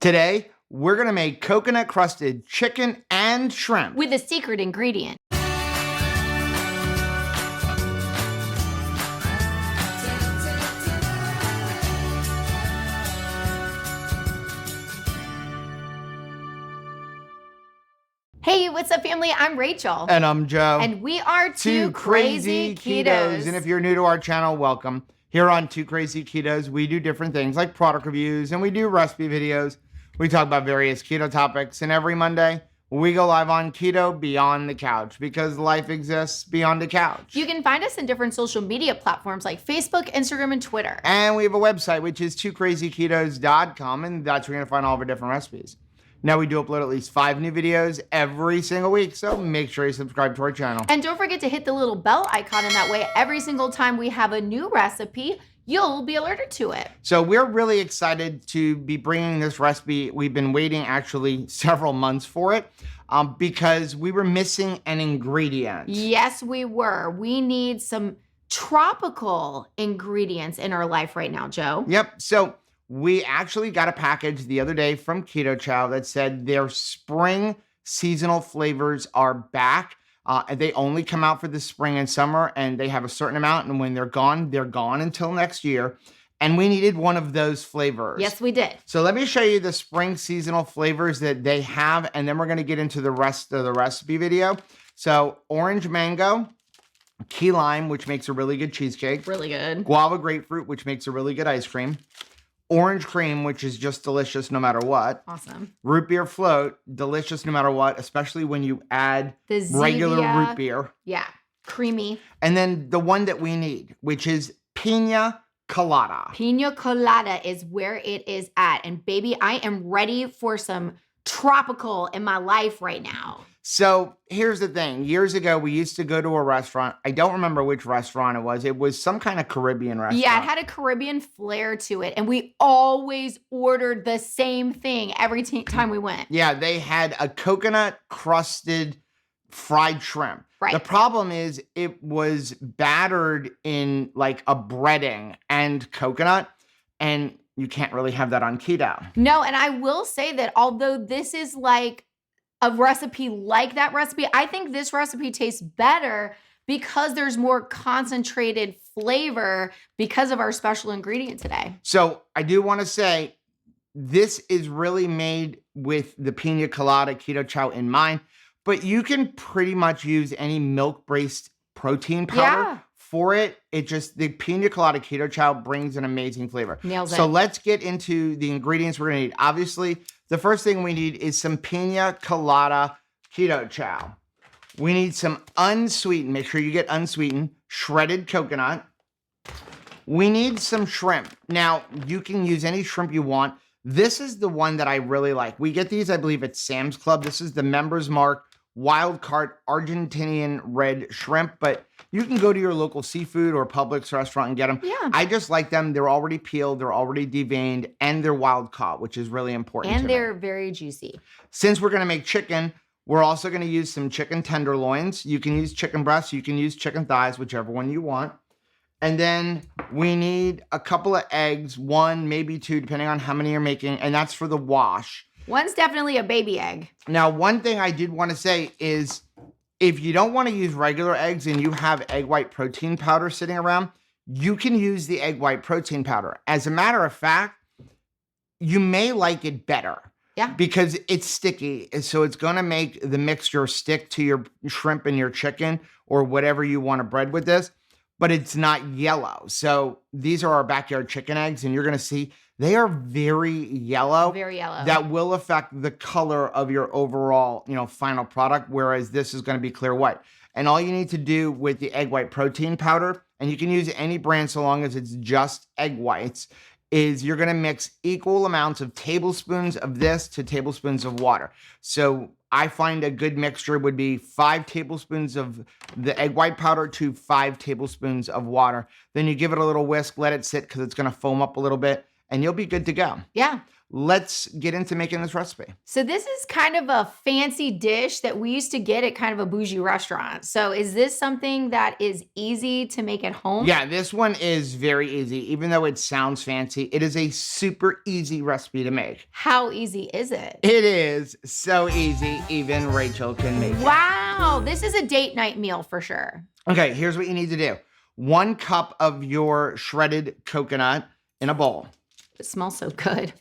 Today, we're gonna make coconut crusted chicken and shrimp with a secret ingredient. Hey, what's up, family? I'm Rachel. And I'm Joe. And we are Two Crazy Ketos. And if you're new to our channel, welcome. Here on Two Crazy Ketos, we do different things like product reviews and we do recipe videos. We talk about various keto topics, and every Monday we go live on Keto Beyond the Couch because life exists beyond the couch. You can find us in different social media platforms like Facebook, Instagram, and Twitter. And we have a website, which is twocrazyketos.com, and that's where you're gonna find all of our different recipes. Now we do upload at least 5 new videos every single week, so make sure you subscribe to our channel. And don't forget to hit the little bell icon, and that way every single time we have a new recipe, you'll be alerted to it. So we're really excited to be bringing this recipe. We've been waiting actually several months for it because we were missing an ingredient. Yes, we were. We need some tropical ingredients in our life right now, Joe. Yep. So we actually got a package the other day from Keto Chow that said their spring seasonal flavors are back. And they only come out for the spring and summer, and they have a certain amount, and when they're gone until next year. And we needed one of those flavors. Yes, we did. So let me show you the spring seasonal flavors that they have, and then we're gonna get into the rest of the recipe video. So orange mango, key lime, which makes a really good cheesecake. Really good. Guava grapefruit, which makes a really good ice cream. Orange cream, which is just delicious no matter what. Awesome. Root beer float, delicious no matter what, especially when you add the regular root beer. Yeah, creamy. And then the one that we need, which is pina colada. Pina colada is where it is at. And baby, I am ready for some tropical in my life right now. So here's the thing. Years ago, we used to go to a restaurant. I don't remember which restaurant it was. It was some kind of Caribbean restaurant. Yeah, it had a Caribbean flair to it. And we always ordered the same thing every time we went. Yeah, they had a coconut crusted fried shrimp. Right. The problem is it was battered in like a breading and coconut, and you can't really have that on keto. No, and I will say that although this is like a recipe like that recipe, I think this recipe tastes better because there's more concentrated flavor because of our special ingredient today. So I do want to say this is really made with the pina colada Keto Chow in mind, but you can pretty much use any milk-based protein powder for it. It just, the pina colada Keto Chow brings an amazing flavor. Nails it. So let's get into the ingredients we're gonna need. Obviously, the first thing we need is some pina colada Keto Chow. We need some unsweetened, make sure you get unsweetened, shredded coconut. We need some shrimp. Now, you can use any shrimp you want. This is the one that I really like. We get these, I believe, at Sam's Club. This is the Members Mark Wild Card Argentinian red shrimp, but you can go to your local seafood or Publix restaurant and get them. Yeah. I just like them. They're already peeled, they're already deveined, and they're wild caught, which is really important. And they're very juicy. Since we're gonna make chicken, we're also gonna use some chicken tenderloins. You can use chicken breasts, you can use chicken thighs, whichever one you want. And then we need a couple of eggs, 1, maybe 2, depending on how many you're making, and that's for the wash. One's definitely a baby egg. Now, one thing I did want to say is if you don't want to use regular eggs and you have egg white protein powder sitting around, you can use the egg white protein powder. As a matter of fact, you may like it better. Yeah. Because it's sticky, so it's going to make the mixture stick to your shrimp and your chicken or whatever you want to bread with this, but it's not yellow. So these are our backyard chicken eggs, and you're going to see they are very yellow. Very yellow. That will affect the color of your overall, final product, whereas this is going to be clear white. And all you need to do with the egg white protein powder, and you can use any brand so long as it's just egg whites, is you're going to mix equal amounts of tablespoons of this to tablespoons of water. So I find a good mixture would be 5 tablespoons of the egg white powder to 5 tablespoons of water. Then you give it a little whisk, let it sit because it's going to foam up a little bit, and you'll be good to go. Yeah. let's get into making this recipe. So this is kind of a fancy dish that we used to get at kind of a bougie restaurant. So is this something that is easy to make at home? Yeah, this one is very easy. Even though it sounds fancy, it is a super easy recipe to make. How easy is it? It is so easy, even Rachel can make it. Wow, this is a date night meal for sure. Okay, here's what you need to do. 1 cup of your shredded coconut in a bowl. It smells so good.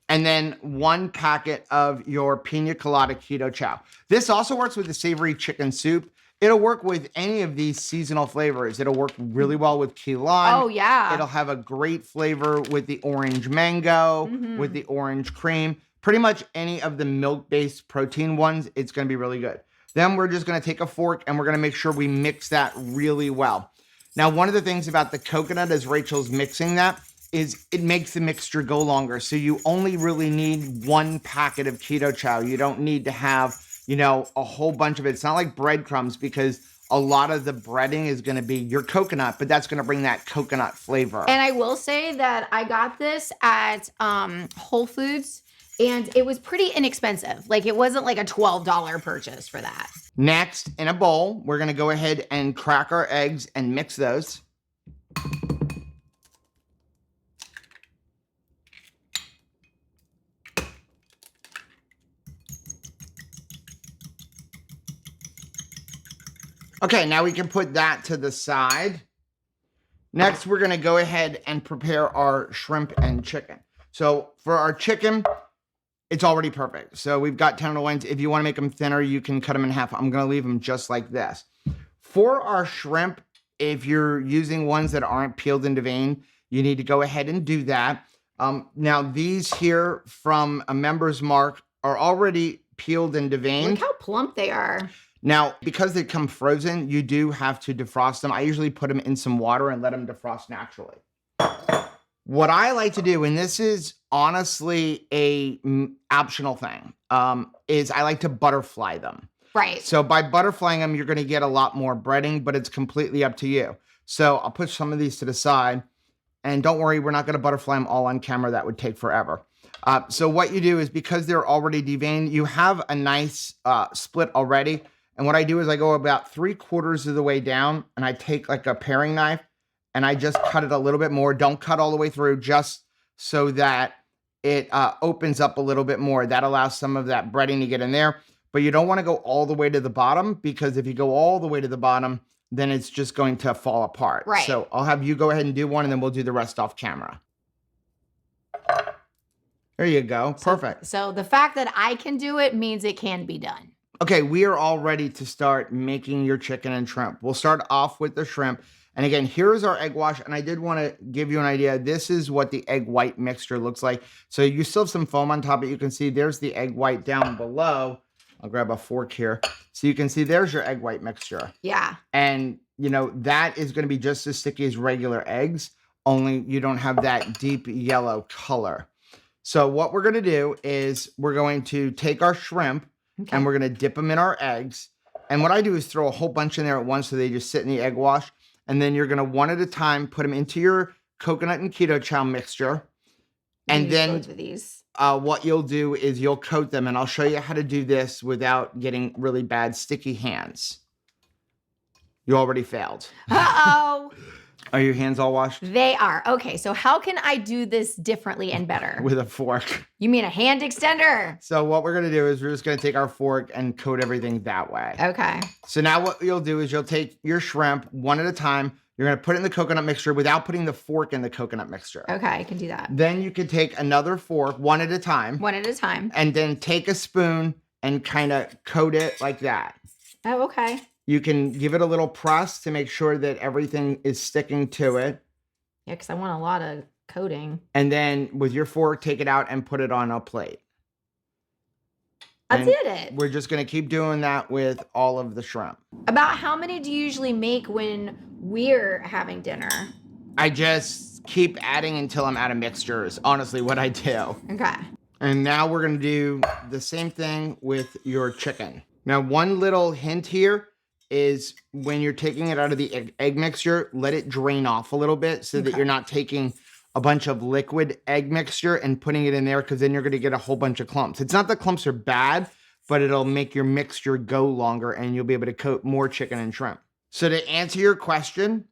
And then 1 packet of your pina colada keto chow. This also works with the savory chicken soup. It'll work with any of these seasonal flavors. It'll work really well with key lime. Oh, yeah. It'll have a great flavor with the orange mango, with the orange cream. Pretty much any of the milk-based protein ones, it's gonna be really good. Then we're just gonna take a fork and we're gonna make sure we mix that really well. Now, one of the things about the coconut as Rachel's mixing that is it makes the mixture go longer. So you only really need 1 packet of keto chow. You don't need to have, you know, a whole bunch of it. It's not like breadcrumbs because a lot of the breading is going to be your coconut, but that's going to bring that coconut flavor. And I will say that I got this at Whole Foods and it was pretty inexpensive. Like it wasn't like a $12 purchase for that. Next, in a bowl, we're going to go ahead and crack our eggs and mix those. Okay, now we can put that to the side. Next, we're gonna go ahead and prepare our shrimp and chicken. So for our chicken, it's already perfect. So we've got tenderloins. If you wanna make them thinner, you can cut them in half. I'm gonna leave them just like this. For our shrimp, if you're using ones that aren't peeled and deveined, you need to go ahead and do that. Now these here from a Member's Mark are already peeled and deveined. Look how plump they are. Now, because they come frozen, you do have to defrost them. I usually put them in some water and let them defrost naturally. What I like to do, and this is honestly a optional thing, is I like to butterfly them. Right. So by butterflying them, you're going to get a lot more breading, but it's completely up to you. So I'll put some of these to the side. And don't worry, we're not going to butterfly them all on camera. That would take forever. So what you do is because they're already deveined, you have a nice split already. And what I do is I go about 3/4 of the way down and I take like a paring knife and I just cut it a little bit more. Don't cut all the way through, just so that it opens up a little bit more. That allows some of that breading to get in there. But you don't want to go all the way to the bottom, because if you go all the way to the bottom, then it's just going to fall apart. Right. So I'll have you go ahead and do one and then we'll do the rest off camera. There you go. Perfect. So the fact that I can do it means it can be done. Okay, we are all ready to start making your chicken and shrimp. We'll start off with the shrimp. And again, here's our egg wash. And I did want to give you an idea. This is what the egg white mixture looks like. So you still have some foam on top, but you can see there's the egg white down below. I'll grab a fork here. So you can see there's your egg white mixture. Yeah. And, you know, that is going to be just as sticky as regular eggs, only you don't have that deep yellow color. So what we're going to do is we're going to take our shrimp, okay, and we're going to dip them in our eggs. And what I do is throw a whole bunch in there at once so they just sit in the egg wash. And then you're going to one at a time put them into your coconut and keto chow mixture. And then what you'll do is you'll coat them. And I'll show you how to do this without getting really bad sticky hands. You already failed. Uh-oh. Are your hands all washed? They are. Okay, so how can I do this differently and better? With a fork. You mean a hand extender? So what we're going to do is we're just going to take our fork and coat everything that way. Okay. So now what you'll do is you'll take your shrimp one at a time. You're going to put it in the coconut mixture without putting the fork in the coconut mixture. Okay, I can do that. Then you can take another fork one at a time. One at a time. And then take a spoon and kind of coat it like that. Oh, okay. You can give it a little press to make sure that everything is sticking to it. Yeah, because I want a lot of coating. And then with your fork, take it out and put it on a plate. I did it. We're just going to keep doing that with all of the shrimp. About how many do you usually make when we're having dinner? I just keep adding until I'm out of mixtures. Honestly, what I do. Okay. And now we're going to do the same thing with your chicken. Now, one little hint here is when you're taking it out of the egg mixture, let it drain off a little bit so that you're not taking a bunch of liquid egg mixture and putting it in there, because then you're going to get a whole bunch of clumps. It's not that clumps are bad, but it'll make your mixture go longer and you'll be able to coat more chicken and shrimp. So to answer your question,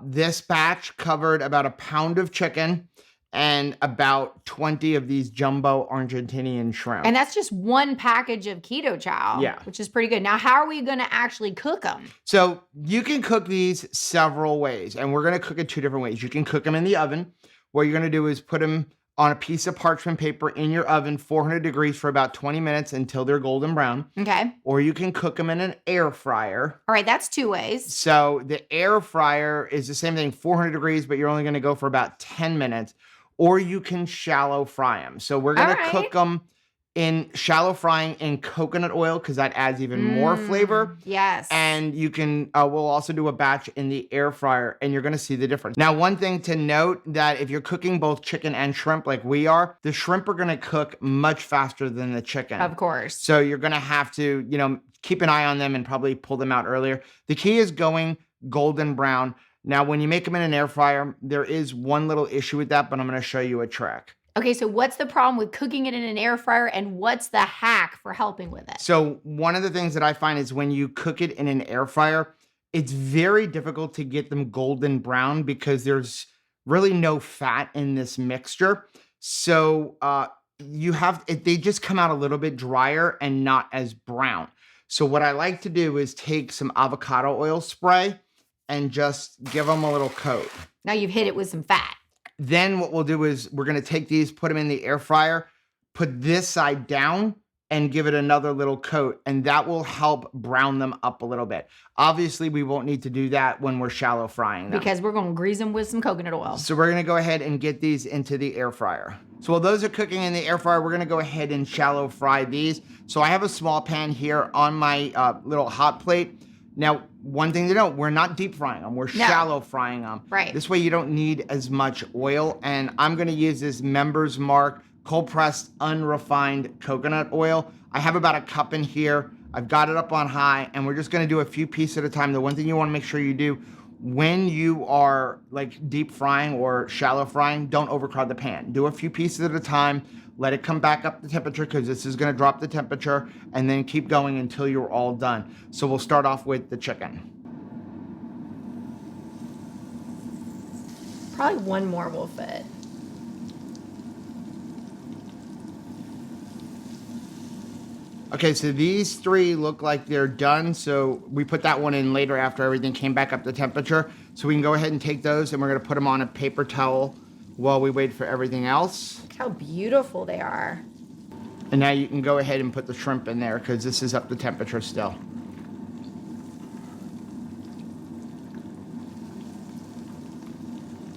this batch covered about a pound of chicken and about 20 of these jumbo Argentinian shrimp. And that's just one package of keto chow, Yeah. which is pretty good. Now, how are we going to actually cook them? So you can cook these several ways, and we're going to cook it 2 different ways. You can cook them in the oven. What you're going to do is put them on a piece of parchment paper in your oven, 400 degrees for about 20 minutes until they're golden brown. Okay. Or you can cook them in an air fryer. All right, that's 2 ways. So the air fryer is the same thing, 400 degrees, but you're only going to go for about 10 minutes. Or you can shallow fry them. So we're going to cook them in shallow frying in coconut oil, because that adds even more flavor. Yes. And you can, we'll also do a batch in the air fryer, and you're going to see the difference. Now, one thing to note, that if you're cooking both chicken and shrimp like we are, the shrimp are going to cook much faster than the chicken. Of course. So you're going to have to, keep an eye on them and probably pull them out earlier. The key is going golden brown. Now, when you make them in an air fryer, there is one little issue with that, but I'm going to show you a trick. Okay, so what's the problem with cooking it in an air fryer, and what's the hack for helping with it? So one of the things that I find is when you cook it in an air fryer, it's very difficult to get them golden brown because there's really no fat in this mixture. So they just come out a little bit drier and not as brown. So what I like to do is take some avocado oil spray and just give them a little coat. Now you've hit it with some fat. Then what we'll do is we're going to take these, put them in the air fryer, put this side down, and give it another little coat, and that will help brown them up a little bit. Obviously, we won't need to do that when we're shallow frying them, because we're going to grease them with some coconut oil. So we're going to go ahead and get these into the air fryer. So while those are cooking in the air fryer, we're going to go ahead and shallow fry these. So I have a small pan here on my little hot plate. Now, one thing to note, we're not deep frying them. We're shallow frying them. Right. This way you don't need as much oil. And I'm going to use this Members Mark cold pressed unrefined coconut oil. I have about a cup in here. I've got it up on high, and we're just going to do a few pieces at a time. The one thing you want to make sure you do when you are like deep frying or shallow frying, don't overcrowd the pan. Do a few pieces at a time. Let it come back up the temperature, because this is going to drop the temperature, and then keep going until you're all done. So we'll start off with the chicken. Probably one more will fit. Okay, so these 3 look like they're done. So we put that one in later after everything came back up to temperature. So we can go ahead and take those, and we're going to put them on a paper towel while we wait for everything else. Look how beautiful they are. And now you can go ahead and put the shrimp in there, because this is up to temperature still.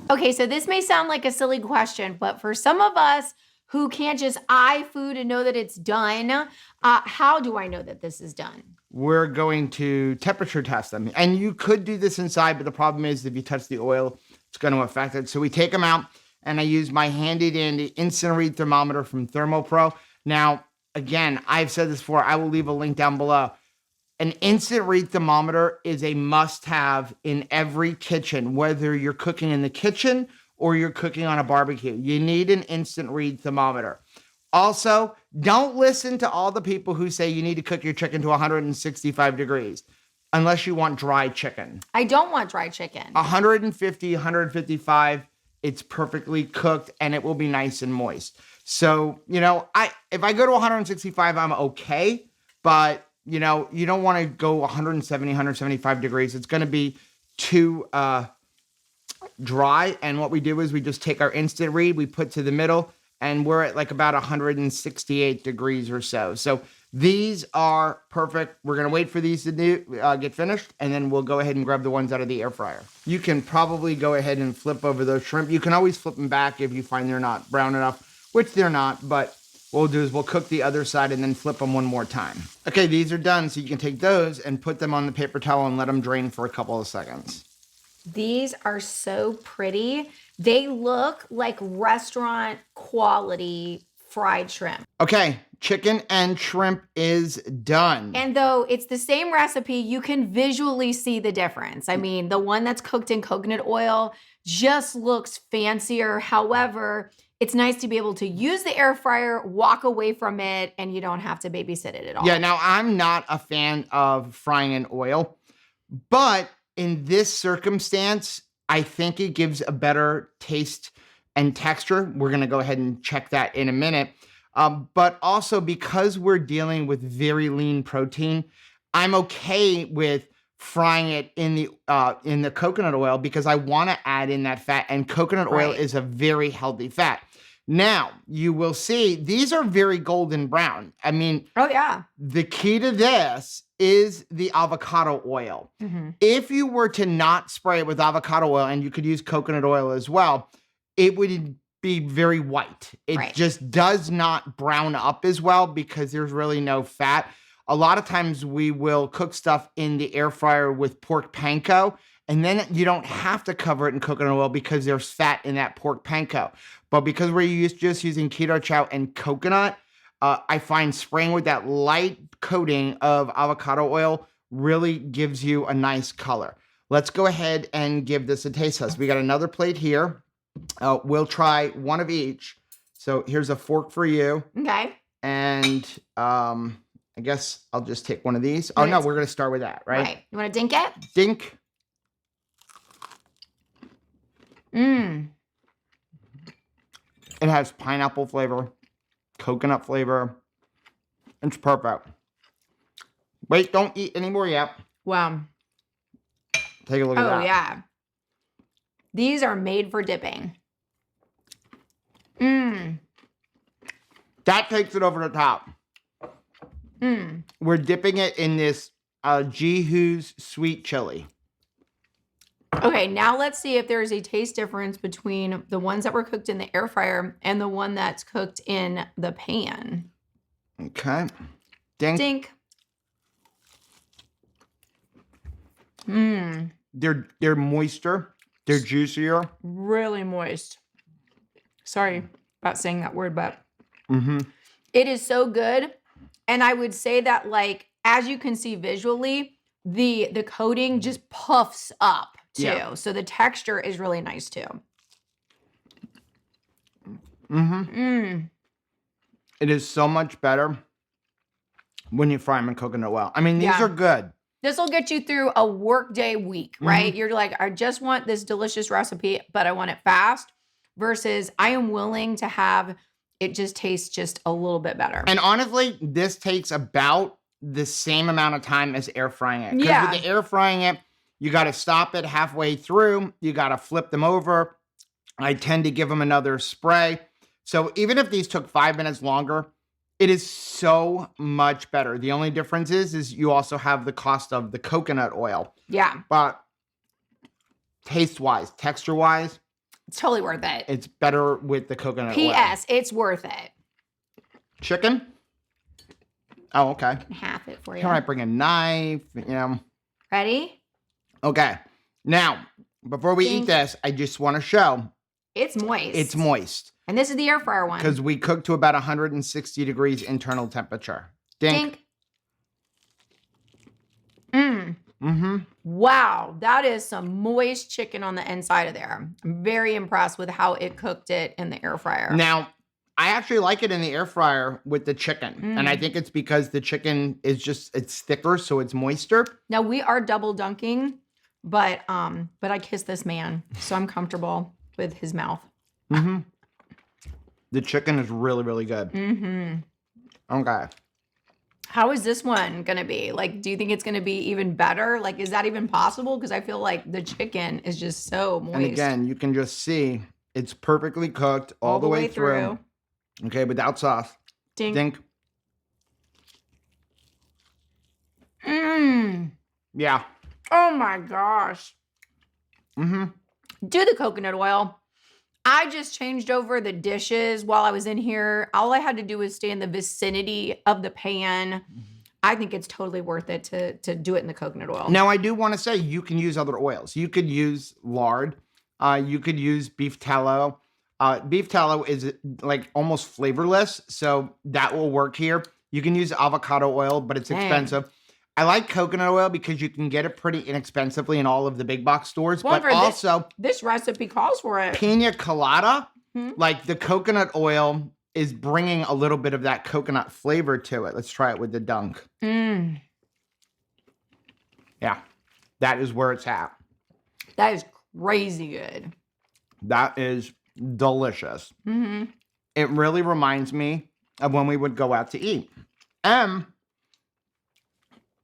Okay, so this may sound like a silly question, but for some of us who can't just eye food and know that it's done, how do I know that this is done? We're going to temperature test them. And you could do this inside, but the problem is if you touch the oil, it's going to affect it. So we take them out, and I use my handy dandy instant read thermometer from ThermoPro. Now, again, I've said this before, I will leave a link down below. An instant read thermometer is a must-have in every kitchen, whether you're cooking in the kitchen or you're cooking on a barbecue. You need an instant read thermometer. Also, don't listen to all the people who say you need to cook your chicken to 165 degrees unless you want dry chicken. I don't want dry chicken. 150, 155, it's perfectly cooked, and it will be nice and moist. So, if I go to 165, I'm okay, but you don't want to go 170, 175 degrees. It's going to be too dry. And what we do is we just take our instant read, we put to the middle, and we're at like about 168 degrees or so. So these are perfect. We're going to wait for these to get finished, and then we'll go ahead and grab the ones out of the air fryer. You can probably go ahead and flip over those shrimp. You can always flip them back if you find they're not brown enough, which they're not, but what we'll do is we'll cook the other side and then flip them one more time. Okay, these are done, so you can take those and put them on the paper towel and let them drain for a couple of seconds. These are so pretty. They look like restaurant quality fried shrimp. Okay, chicken and shrimp is done. And though it's the same recipe, you can visually see the difference. I mean, the one that's cooked in coconut oil just looks fancier. However, it's nice to be able to use the air fryer, walk away from it, and you don't have to babysit it at all. Yeah, now I'm not a fan of frying in oil, but in this circumstance, I think it gives a better taste and texture. We're going to go ahead and check that in a minute. But also because we're dealing with very lean protein, I'm okay with frying it in the coconut oil because I want to add in that fat, and coconut oil is a very healthy fat. Now, you will see these are very golden brown. I mean, oh yeah. The key to this is the avocado oil. Mm-hmm. If you were to not spray it with avocado oil, and you could use coconut oil as well, it would be very white. It just does not brown up as well because there's really no fat. A lot of times we will cook stuff in the air fryer with pork panko, and then you don't have to cover it in coconut oil because there's fat in that pork panko. But because we're just using keto chow and coconut, I find spraying with that light coating of avocado oil really gives you a nice color. Let's go ahead and give this a taste test. We got another plate here. We'll try one of each. So here's a fork for you. Okay. And I guess I'll just take one of these. Oh, no, we're going to start with that, right? Right. You want to dink it? Dink. Mmm. It has pineapple flavor, coconut flavor. It's perfect. Wait, don't eat anymore yet. Wow. Take a look at that. Oh, yeah. These are made for dipping. Mmm. That takes it over the top. Mmm. We're dipping it in this Jihu's sweet chili. Okay, now let's see if there's a taste difference between the ones that were cooked in the air fryer and the one that's cooked in the pan. Okay. Dink. Dink. Mmm. They're moister. They're juicier. Really moist. Sorry about saying that word, but Mm-hmm. it is so good. And I would say that, like, as you can see visually, the coating just puffs up too. Yeah. So the texture is really nice too. Mm-hmm. Mmm. It is so much better when you fry them in coconut oil. I mean, these Yeah. are good. This will get you through a workday week, right? You're like, I just want this delicious recipe, but I want it fast, versus I am willing to have it just taste just a little bit better. And honestly, this takes about the same amount of time as air frying it. 'Cause Yeah. with the air frying it, you got to stop it halfway through. You got to flip them over. I tend to give them another spray. So even if these took 5 minutes longer, it is so much better. The only difference is you also have the cost of the coconut oil. Yeah. But taste-wise, texture-wise, It's totally worth it. it's better with the coconut oil. P.S. It's worth it. Chicken? Oh, okay. Half it for you. Can I bring a knife? You know. Ready? Okay. Now, before we Dink. eat this, I just want to show It's moist. it's moist. And this is the air fryer one. Because we cook to about 160 degrees internal temperature. Dink. Mmm. Mm-hmm. Wow, that is some moist chicken on the inside of there. I'm very impressed with how it cooked it in the air fryer. Now, I actually like it in the air fryer with the chicken. And I think it's because the chicken is it's thicker, so it's moister. Now we are double dunking, but I kiss this man, so I'm comfortable with his mouth. Mm-hmm. The chicken is really, really good. Mm-hmm. Okay. How is this one gonna be? Like, do you think it's gonna be even better? Like, is that even possible? Because I feel like the chicken is just so moist. And again, you can just see it's perfectly cooked all the way through. Okay, without sauce. Dink. Dink. Mmm. Yeah. Oh my gosh. Mm-hmm. Do the coconut oil. I just changed over the dishes while I was in here. All I had to do was stay in the vicinity of the pan. I think it's totally worth it to do it in the coconut oil. Now, I do want to say you can use other oils. You could use lard. You could use beef tallow. Beef tallow is like almost flavorless, so that will work here. You can use avocado oil, but it's Dang. expensive. I like coconut oil because you can get it pretty inexpensively in all of the big box stores, Well, but for also this recipe calls for it. pina colada, Hmm? like the coconut oil is bringing a little bit of that coconut flavor to it. Let's try it with the dunk. Mm, Yeah, that is where it's at. that is crazy good. That is delicious. Mm-hmm. It really reminds me of when we would go out to eat.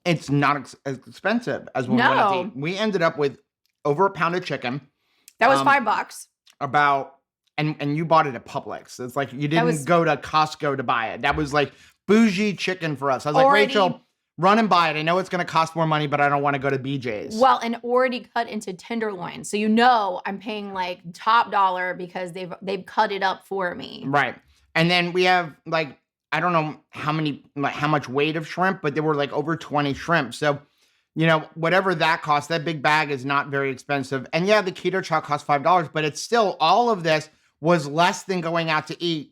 It's not as expensive as when we went out to No. eat. We ended up with over a pound of chicken. That was $5. And you bought it at Publix. It's like you didn't was- go to Costco to buy it. That was like bougie chicken for us. I was like, Already- Rachel, run and buy it. I know it's going to cost more money, but I don't want to go to BJ's. Well, and already cut into tenderloin. So you know I'm paying like top dollar because they've cut it up for me. Right. And then we have like, I don't know how much weight of shrimp, but there were like over 20 shrimp. So, you know, whatever that costs, that big bag is not very expensive. And yeah, the keto chow costs $5, but it's still, all of this was less than going out to eat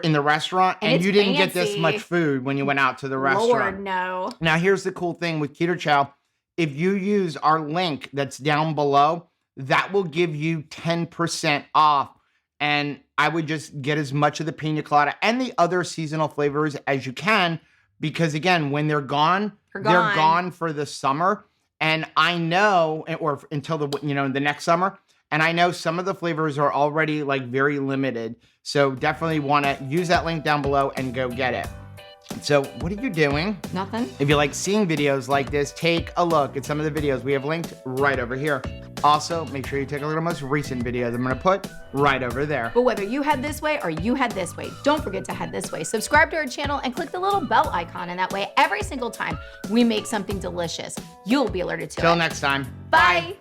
in the restaurant. And And it's you didn't get this fancy. much food when you went out to the restaurant. Lord, no. Now, here's the cool thing with Keto Chow. If you use our link that's down below, that will give you 10% off. And I would just get as much of the pina colada and the other seasonal flavors as you can, because again, when they're gone, They're they're gone for the summer. And I know, or until the next summer. And I know some of the flavors are already like very limited. So definitely want to use that link down below and go get it. So what are you doing? Nothing. If you like seeing videos like this, take a look at some of the videos we have linked right over here. Also, make sure you take a look at our most recent videos I'm going to put right over there. But whether you head this way or you head this way, don't forget to head this way. Subscribe to our channel and click the little bell icon, and that way every single time we make something delicious, you'll be alerted to Till it. next time. Bye.